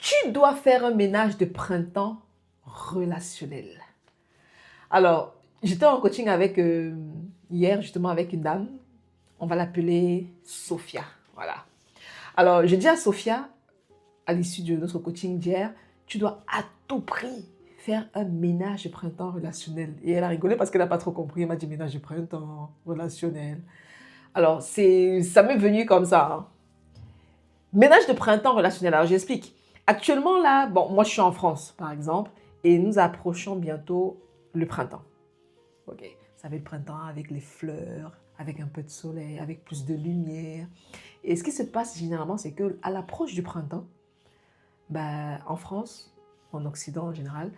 Tu dois faire un ménage de printemps relationnel. Alors, j'étais en coaching avec hier justement avec une dame. On va l'appeler Sophia. Voilà. Alors, j'ai dit à Sophia, à l'issue de notre coaching d'hier, tu dois à tout prix faire un ménage de printemps relationnel. Et elle a rigolé parce qu'elle n'a pas trop compris. Elle m'a dit ménage de printemps relationnel. Alors, ça m'est venu comme ça, hein. Ménage de printemps relationnel. Alors, j'explique. Actuellement, là, bon, moi, je suis en France, par exemple, et nous approchons bientôt le printemps. OK. Ça va être le printemps avec les fleurs, avec un peu de soleil, avec plus de lumière. Et ce qui se passe généralement, c'est qu'à l'approche du printemps, ben, en France, en Occident en général,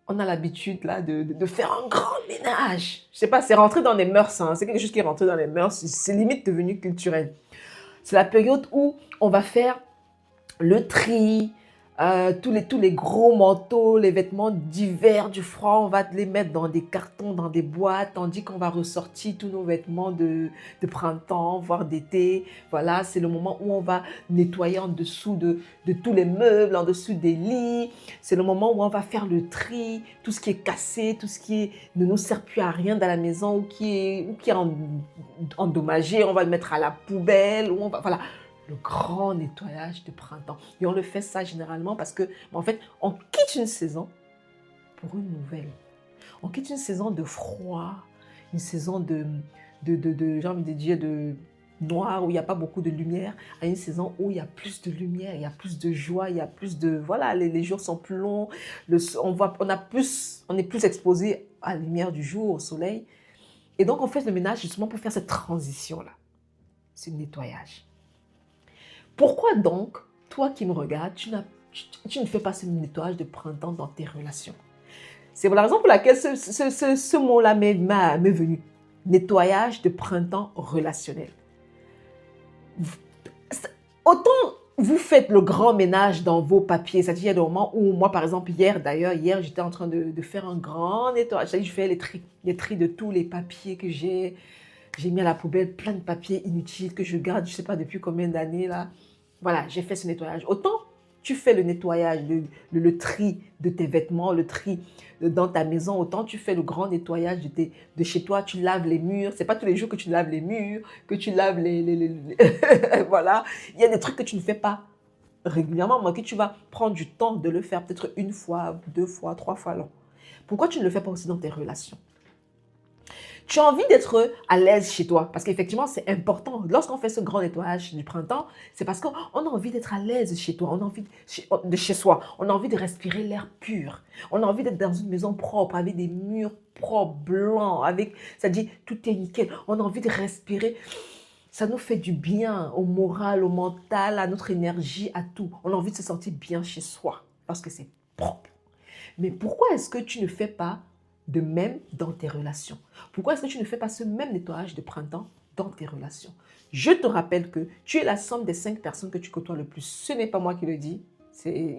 on a l'habitude là de faire un grand ménage. Je sais pas, c'est rentré dans les mœurs, hein. C'est quelque chose qui est rentré dans les mœurs. C'est limite devenu culturel. C'est la période où on va faire le tri, tous les gros manteaux, les vêtements d'hiver, du froid, on va les mettre dans des cartons, dans des boîtes, tandis qu'on va ressortir tous nos vêtements de printemps, voire d'été. Voilà, c'est le moment où on va nettoyer en dessous de tous les meubles, en dessous des lits. C'est le moment où on va faire le tri, tout ce qui est cassé, tout ce qui ne nous sert plus à rien dans la maison ou qui est endommagé, on va le mettre à la poubelle. Voilà, le grand nettoyage de printemps. Et on le fait ça généralement parce que, en fait, on quitte une saison pour une nouvelle. On quitte une saison de froid, une saison j'ai envie de dire, de noir, où il n'y a pas beaucoup de lumière, à une saison où il y a plus de lumière, il y a plus de joie, il y a plus de... Voilà, les jours sont plus longs, on est plus exposé à la lumière du jour, au soleil. Et donc, on fait le ménage justement pour faire cette transition-là. C'est le nettoyage. Pourquoi donc, toi qui me regardes, tu ne fais pas ce nettoyage de printemps dans tes relations? C'est la raison pour laquelle ce mot-là m'est venu. Nettoyage de printemps relationnel. Autant vous faites le grand ménage dans vos papiers, c'est-à-dire il y a des moments où moi, par exemple, hier, j'étais en train de faire un grand nettoyage. C'est-à-dire je fais les tri de tous les papiers que j'ai. J'ai mis à la poubelle plein de papiers inutiles que je garde, je ne sais pas depuis combien d'années là. Voilà, j'ai fait ce nettoyage. Autant tu fais le nettoyage, le tri de tes vêtements, le tri dans ta maison, autant tu fais le grand nettoyage de chez toi. Tu laves les murs. Ce n'est pas tous les jours que tu laves les murs, que tu laves voilà. Il y a des trucs que tu ne fais pas régulièrement, mais que tu vas prendre du temps de le faire, peut-être une fois, deux fois, trois fois long. Pourquoi tu ne le fais pas aussi dans tes relations? Tu as envie d'être à l'aise chez toi, parce qu'effectivement, c'est important. Lorsqu'on fait ce grand nettoyage du printemps, c'est parce qu'on a envie d'être à l'aise chez toi, on a envie de chez soi, on a envie de respirer l'air pur, on a envie d'être dans une maison propre, avec des murs propres, blancs, c'est-à-dire tout est nickel, on a envie de respirer. Ça nous fait du bien au moral, au mental, à notre énergie, à tout. On a envie de se sentir bien chez soi, parce que c'est propre. Mais pourquoi est-ce que tu ne fais pas de même dans tes relations? Pourquoi est-ce que tu ne fais pas ce même nettoyage de printemps dans tes relations? Je te rappelle que tu es la somme des 5 personnes que tu côtoies le plus. Ce n'est pas moi qui le dis. C'est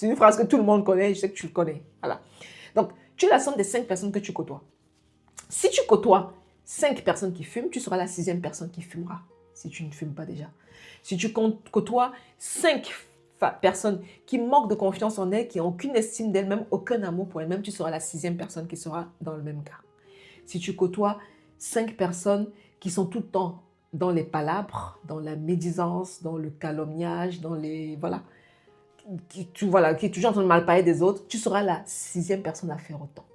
une phrase que tout le monde connaît. Je sais que tu le connais. Voilà. Donc, tu es la somme des 5 personnes que tu côtoies. Si tu côtoies 5 personnes qui fument, tu seras la 6e personne qui fumera, si tu ne fumes pas déjà. Si tu côtoies 5 personnes qui manquent de confiance en elles, qui n'ont aucune estime d'elles-mêmes, aucun amour pour elles-mêmes, tu seras la 6e personne qui sera dans le même cas. Si tu côtoies 5 personnes qui sont tout le temps dans les palabres, dans la médisance, dans le calomniage, dans les... Voilà, qui est toujours en train de mal parler des autres, tu seras la 6e personne à faire autant.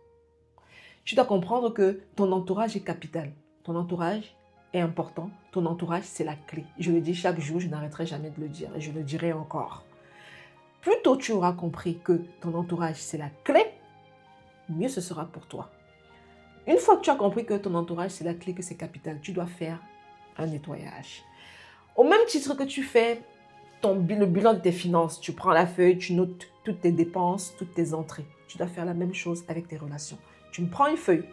Tu dois comprendre que ton entourage est capital. Ton entourage est important. Ton entourage, c'est la clé. Je le dis chaque jour, je n'arrêterai jamais de le dire et je le dirai encore. Plus tôt tu auras compris que ton entourage, c'est la clé, mieux ce sera pour toi. Une fois que tu as compris que ton entourage, c'est la clé, que c'est capital, tu dois faire un nettoyage. Au même titre que tu fais le bilan de tes finances, tu prends la feuille, tu notes toutes tes dépenses, toutes tes entrées. Tu dois faire la même chose avec tes relations. Tu me prends une feuille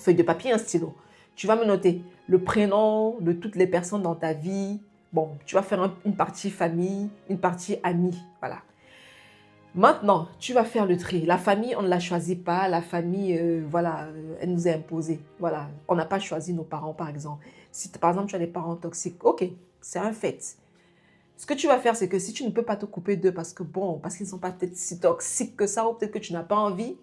de papier et un stylo. Tu vas me noter le prénom de toutes les personnes dans ta vie. Bon, tu vas faire une partie famille, une partie amis. Voilà. Maintenant, tu vas faire le tri. La famille, on ne la choisit pas. La famille, elle nous est imposée. Voilà. On n'a pas choisi nos parents, par exemple. Si, par exemple, tu as des parents toxiques, ok, c'est un fait. Ce que tu vas faire, c'est que si tu ne peux pas te couper d'eux parce que bon, parce qu'ils ne sont pas peut-être si toxiques que ça, ou peut-être que tu n'as pas envie,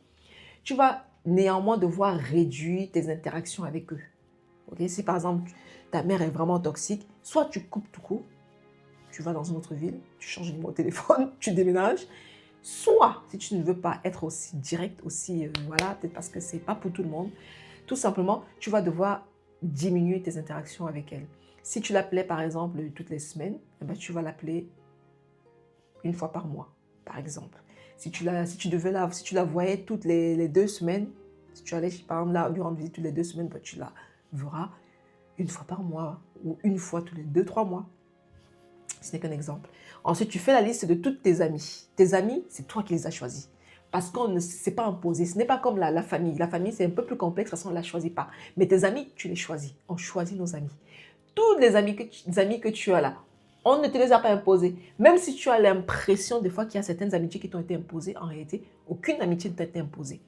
tu vas néanmoins devoir réduire tes interactions avec eux. Okay? Si par exemple, ta mère est vraiment toxique, soit tu coupes tout court, tu vas dans une autre ville, tu changes de numéro de téléphone, tu déménages, soit, si tu ne veux pas être aussi direct, aussi, voilà, peut-être parce que ce n'est pas pour tout le monde, tout simplement, tu vas devoir diminuer tes interactions avec elle. Si tu l'appelais, par exemple, toutes les semaines, eh ben, tu vas l'appeler une fois par mois, par exemple. Si tu la voyais toutes les 2 semaines, si tu allais, par exemple, là, lui rendre visite toutes les 2 semaines, ben, tu la verras une fois par mois ou une fois tous les 2, 3 mois. Ce n'est qu'un exemple. Ensuite, tu fais la liste de toutes tes amies. Tes amis, c'est toi qui les as choisis. Parce qu'on ne s'est pas imposé. Ce n'est pas comme la famille. La famille, c'est un peu plus complexe, de toute façon, on ne la choisit pas. Mais tes amis, tu les choisis. On choisit nos amis. Tous les amis que tu as là, on ne te les a pas imposés. Même si tu as l'impression des fois qu'il y a certaines amitiés qui t'ont été imposées, en réalité, aucune amitié ne t'a été imposée.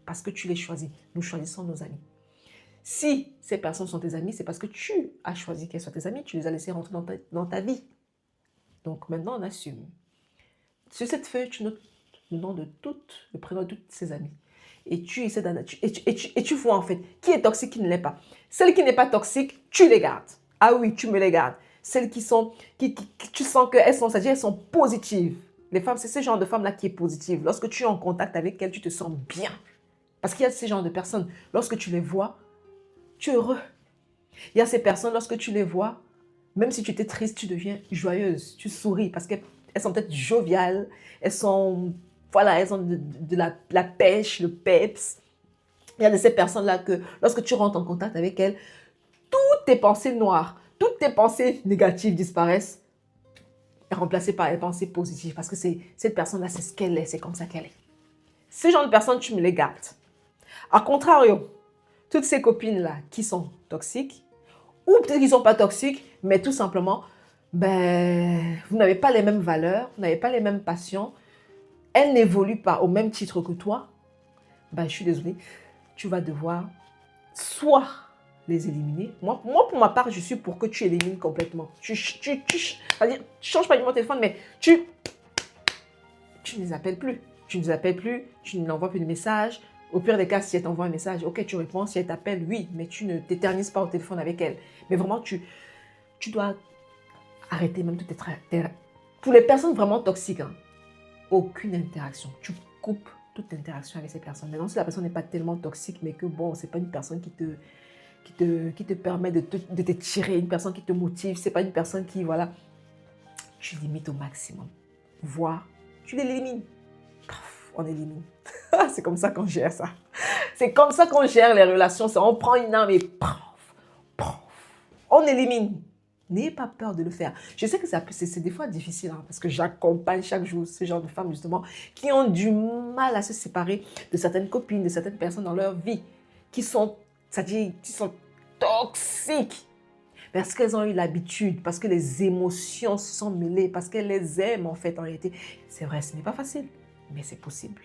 Parce que tu les choisis. Nous choisissons nos amis. Si ces personnes sont tes amis, c'est parce que tu as choisi qu'elles soient tes amis. Tu les as laissées rentrer dans ta vie. Donc maintenant, on assume. Sur cette feuille, tu notes le nom de le prénom de toutes ses amies. Et tu essaies et tu vois en fait qui est toxique, qui ne l'est pas. Celles qui n'est pas toxique, tu les gardes. Ah oui, tu me les gardes. Celles qui sont, tu sens qu'elles sont, c'est-à-dire elles sont positives. Les femmes, c'est ce genre de femme-là qui est positive. Lorsque tu es en contact avec elles, tu te sens bien. Parce qu'il y a ce genre de personnes, lorsque tu les vois, tu es heureux. Il y a ces personnes, lorsque tu les vois, même si tu étais triste, tu deviens joyeuse, tu souris parce qu'elles sont peut-être joviales, elles sont, voilà, elles ont de la pêche, le peps. Il y a de ces personnes-là que lorsque tu rentres en contact avec elles, toutes tes pensées noires, toutes tes pensées négatives disparaissent et remplacées par les pensées positives parce que cette personne-là, c'est ce qu'elle est, c'est comme ça qu'elle est. Ce genre de personnes, tu me les gardes. A contrario, toutes ces copines-là qui sont toxiques, ou peut-être qu'ils ne sont pas toxiques, mais tout simplement, ben, vous n'avez pas les mêmes valeurs, vous n'avez pas les mêmes passions, elles n'évoluent pas au même titre que toi, ben, je suis désolée, tu vas devoir soit les éliminer. Moi, pour ma part, je suis pour que tu élimines complètement. C'est-à-dire, tu changes pas de numéro de téléphone, mais tu ne les appelles plus. Tu ne les appelles plus, tu n'envoies plus de messages. Au pire des cas, si elle t'envoie un message, ok, tu réponds. Si elle t'appelle, oui, mais tu ne t'éternises pas au téléphone avec elle. Mais vraiment, tu dois arrêter même toutes tes... Pour les personnes vraiment toxiques, hein, aucune interaction. Tu coupes toute interaction avec ces personnes. Maintenant, si la personne n'est pas tellement toxique, mais que bon, c'est pas une personne qui te permet de te tirer, une personne qui te motive, c'est pas une personne qui, voilà, tu limites au maximum. Voire, tu l'élimines. On élimine. C'est comme ça qu'on gère ça. C'est comme ça qu'on gère les relations. On prend une arme et on élimine. N'ayez pas peur de le faire. Je sais que c'est des fois difficile, hein, parce que j'accompagne chaque jour ce genre de femmes, justement, qui ont du mal à se séparer de certaines copines, de certaines personnes dans leur vie, qui sont, c'est-à-dire, qui sont toxiques. Parce qu'elles ont eu l'habitude, parce que les émotions se sont mêlées, parce qu'elles les aiment, en fait, en réalité. C'est vrai, ce n'est pas facile, mais c'est possible.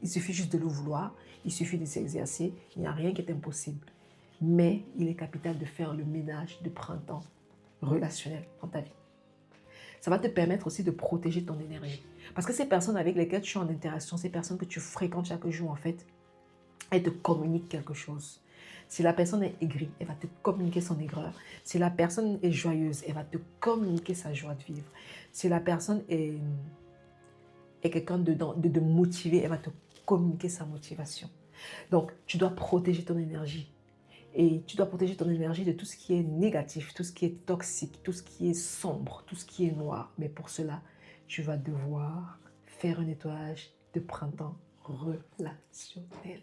Il suffit juste de le vouloir, il suffit de s'exercer, il n'y a rien qui est impossible. Mais il est capital de faire le ménage de printemps relationnel dans ta vie. Ça va te permettre aussi de protéger ton énergie. Parce que ces personnes avec lesquelles tu es en interaction, ces personnes que tu fréquentes chaque jour, en fait, elles te communiquent quelque chose. Si la personne est aigrie, elle va te communiquer son aigreur. Si la personne est joyeuse, elle va te communiquer sa joie de vivre. Si la personne est quelqu'un de motivé, elle va te communiquer sa motivation. Donc, tu dois protéger ton énergie. Et tu dois protéger ton énergie de tout ce qui est négatif, tout ce qui est toxique, tout ce qui est sombre, tout ce qui est noir. Mais pour cela, tu vas devoir faire un nettoyage de printemps relationnel.